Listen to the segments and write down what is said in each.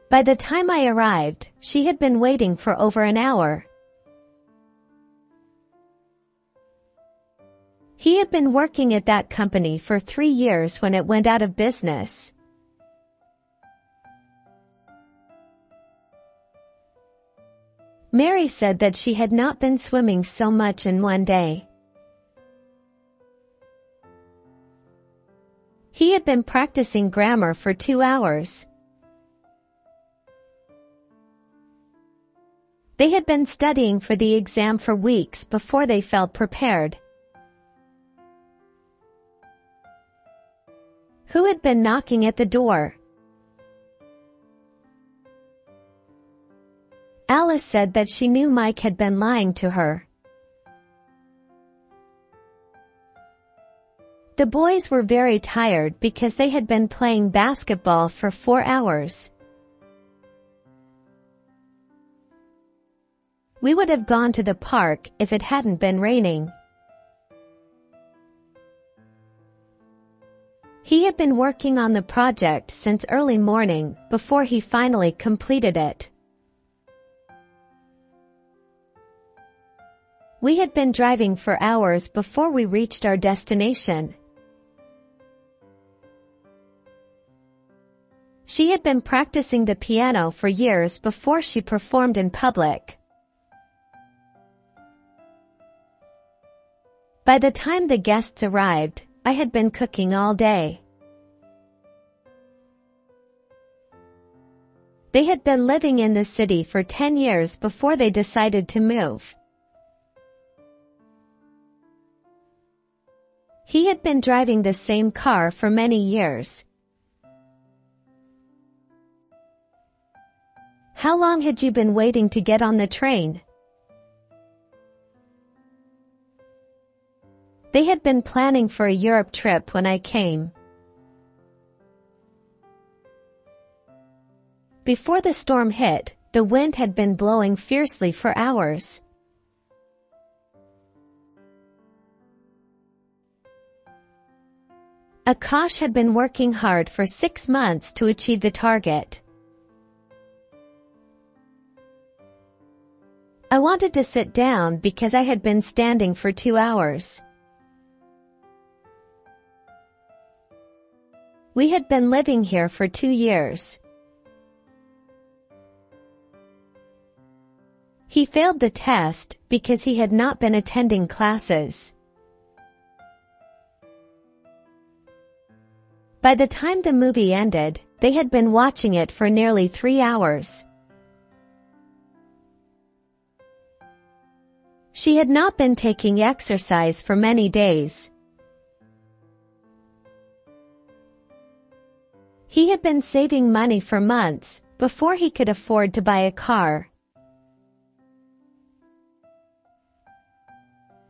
By the time I arrived, she had been waiting for over an hour. He had been working at that company for 3 years when it went out of business. Mary said that she had not been swimming so much in one day. He had been practicing grammar for 2 hours. They had been studying for the exam for weeks before they felt prepared. Who had been knocking at the door? Alice said that she knew Mike had been lying to her. The boys were very tired because they had been playing basketball for 4 hours. We would have gone to the park if it hadn't been raining. He had been working on the project since early morning before he finally completed it. We had been driving for hours before we reached our destination. She had been practicing the piano for years before she performed in public. By the time the guests arrived, I had been cooking all day. They had been living in the city for 10 years before they decided to move. He had been driving the same car for many years. How long had you been waiting to get on the train? They had been planning for a Europe trip when I came. Before the storm hit, the wind had been blowing fiercely for hours. Akash had been working hard for 6 months to achieve the target. I wanted to sit down because I had been standing for 2 hours. We had been living here for 2 years. He failed the test because he had not been attending classes. By the time the movie ended, they had been watching it for nearly 3 hours. She had not been taking exercise for many days. He had been saving money for months before he could afford to buy a car.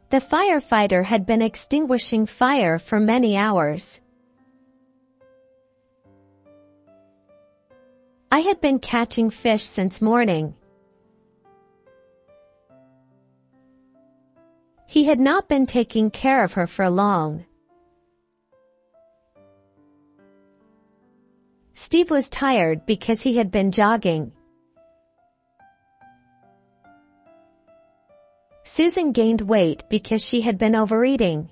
The firefighter had been extinguishing fire for many hours. I had been catching fish since morning. He had not been taking care of her for long. Steve was tired because he had been jogging. Susan gained weight because she had been overeating.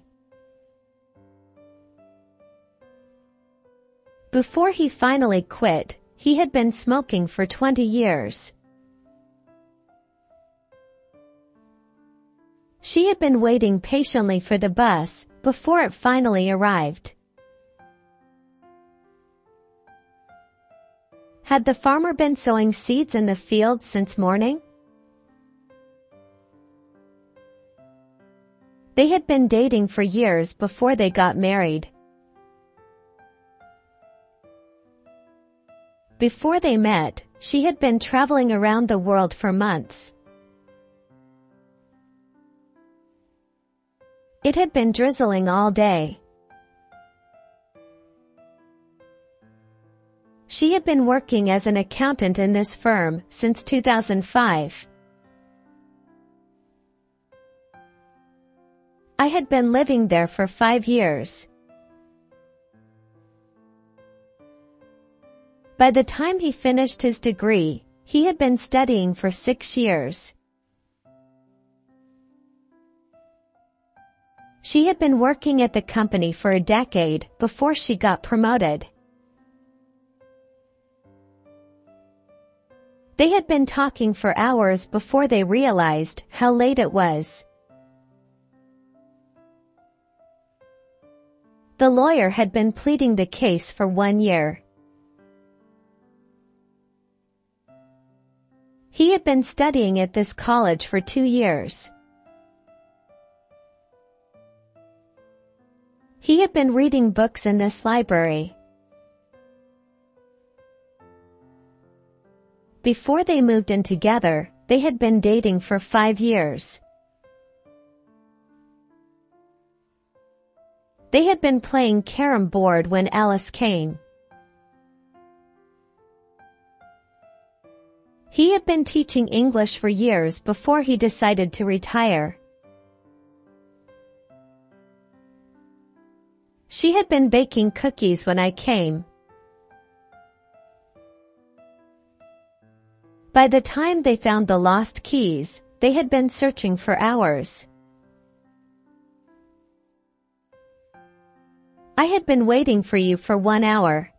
Before he finally quit, he had been smoking for 20 years. She had been waiting patiently for the bus before it finally arrived. Had the farmer been sowing seeds in the field since morning? They had been dating for years before they got married. Before they met, she had been traveling around the world for months. It had been drizzling all day. She had been working as an accountant in this firm since 2005. I had been living there for 5 years. By the time he finished his degree, he had been studying for 6 years. She had been working at the company for a decade before she got promoted. They had been talking for hours before they realized how late it was. The lawyer had been pleading the case for 1 year. He had been studying at this college for 2 years. He had been reading books in this library. Before they moved in together, they had been dating for 5 years. They had been playing carom board when Alice came. He had been teaching English for years before he decided to retire. She had been baking cookies when I came. By the time they found the lost keys, they had been searching for hours. I had been waiting for you for 1 hour.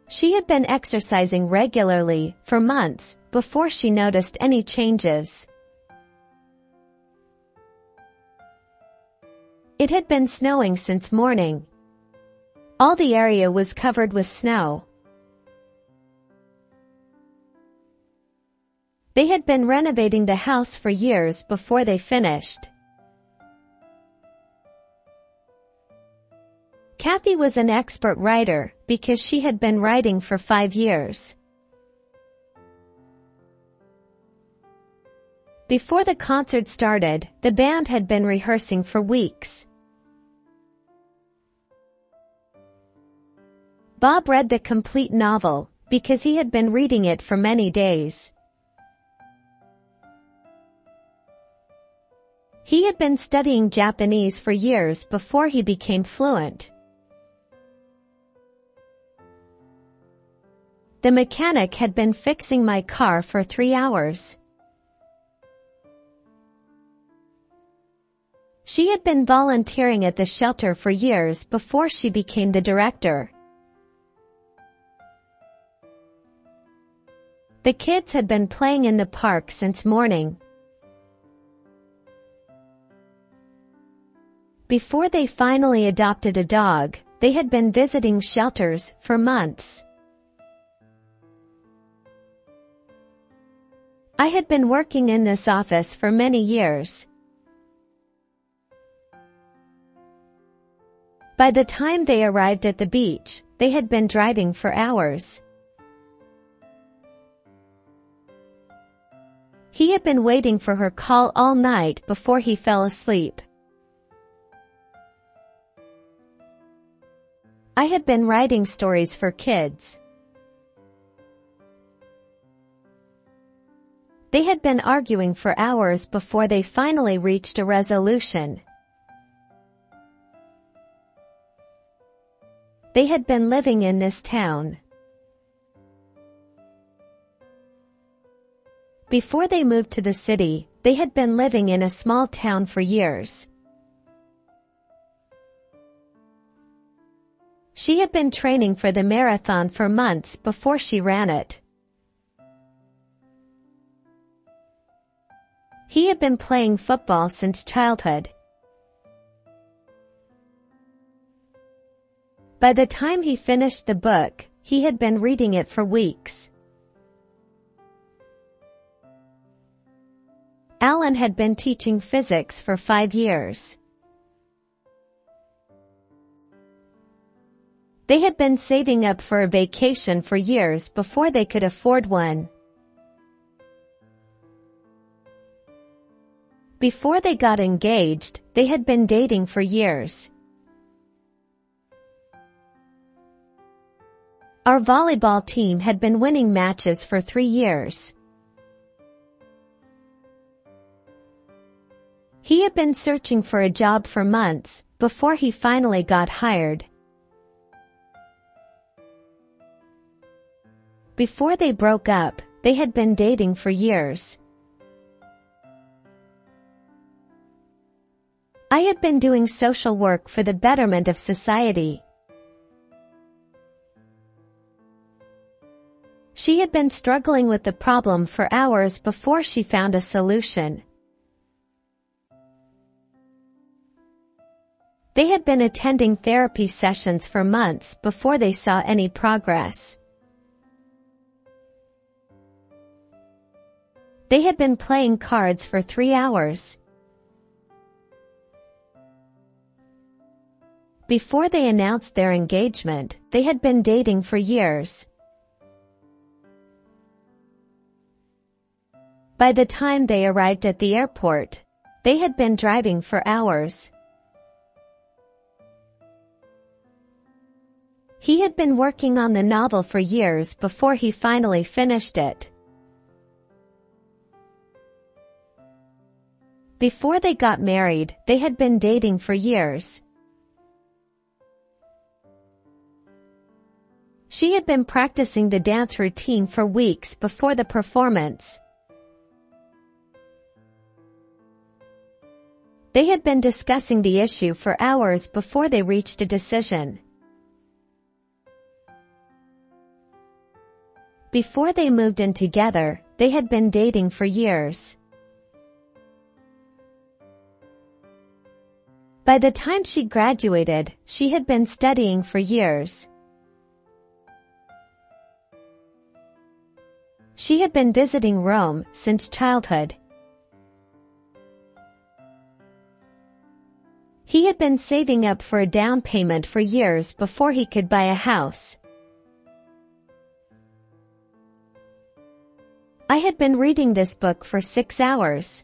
She had been exercising regularly for months before she noticed any changes. It had been snowing since morning. All the area was covered with snow. They had been renovating the house for years before they finished. Kathy was an expert writer because she had been writing for 5 years. Before the concert started, the band had been rehearsing for weeks. Bob read the complete novel because he had been reading it for many days. He had been studying Japanese for years before he became fluent. The mechanic had been fixing my car for 3 hours. She had been volunteering at the shelter for years before she became the director. The kids had been playing in the park since morning. Before they finally adopted a dog, they had been visiting shelters for months. I had been working in this office for many years. By the time they arrived at the beach, they had been driving for hours. He had been waiting for her call all night before he fell asleep. I had been writing stories for kids. They had been arguing for hours before they finally reached a resolution. They had been living in this town. Before they moved to the city, they had been living in a small town for years. She had been training for the marathon for months before she ran it. He had been playing football since childhood. By the time he finished the book, he had been reading it for weeks. Alan had been teaching physics for 5 years. They had been saving up for a vacation for years before they could afford one. Before they got engaged, they had been dating for years. Our volleyball team had been winning matches for 3 years. He had been searching for a job for months before he finally got hired. Before they broke up, they had been dating for years. I had been doing social work for the betterment of society. She had been struggling with the problem for hours before she found a solution. They had been attending therapy sessions for months before they saw any progress. They had been playing cards for 3 hours. Before they announced their engagement, they had been dating for years. By the time they arrived at the airport, they had been driving for hours. He had been working on the novel for years before he finally finished it. Before they got married, they had been dating for years. She had been practicing the dance routine for weeks before the performance. They had been discussing the issue for hours before they reached a decision. Before they moved in together, they had been dating for years. By the time she graduated, she had been studying for years. She had been visiting Rome since childhood. He had been saving up for a down payment for years before he could buy a house. I had been reading this book for 6 hours.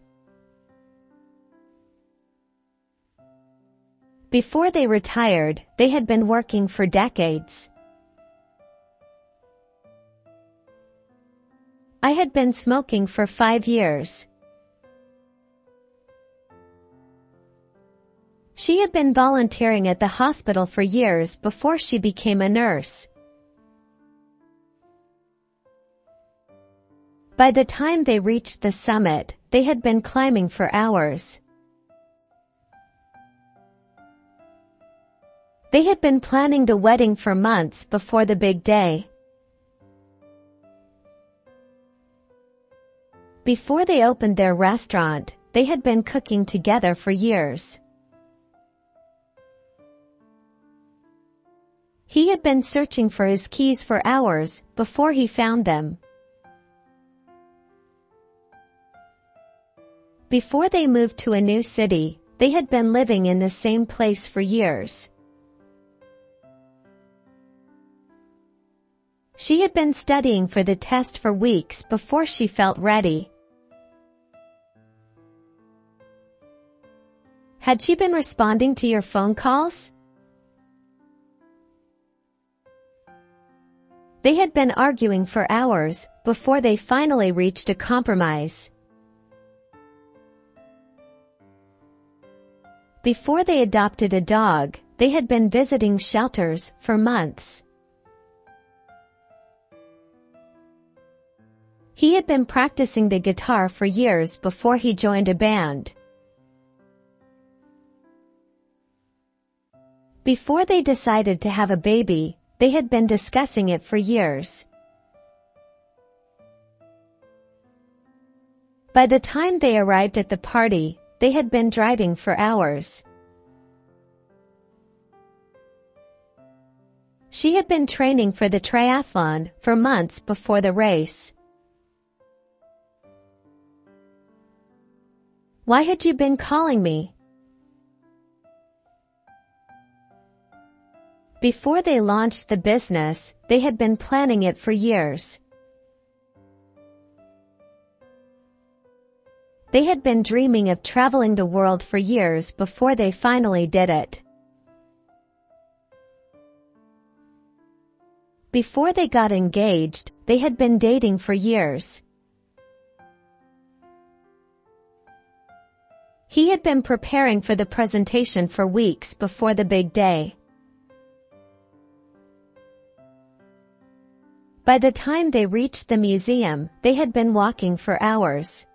Before they retired, they had been working for decades. I had been smoking for 5 years. She had been volunteering at the hospital for years before she became a nurse. By the time they reached the summit, they had been climbing for hours. They had been planning the wedding for months before the big day. Before they opened their restaurant, they had been cooking together for years. He had been searching for his keys for hours before he found them. Before they moved to a new city, they had been living in the same place for years. She had been studying for the test for weeks before she felt ready. Had she been responding to your phone calls? They had been arguing for hours before they finally reached a compromise. Before they adopted a dog, they had been visiting shelters for months. He had been practicing the guitar for years before he joined a band. Before they decided to have a baby, they had been discussing it for years. By the time they arrived at the party, they had been driving for hours. She had been training for the triathlon for months before the race. Why had you been calling me? Before they launched the business, they had been planning it for years. They had been dreaming of traveling the world for years before they finally did it. Before they got engaged, they had been dating for years. He had been preparing for the presentation for weeks before the big day. By the time they reached the museum, they had been walking for hours.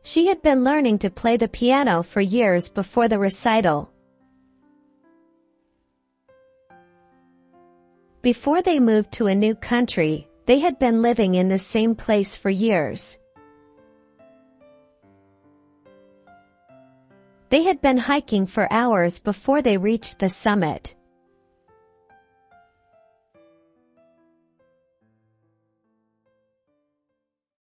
She had been learning to play the piano for years before the recital. Before they moved to a new country, they had been living in the same place for years. They had been hiking for hours before they reached the summit.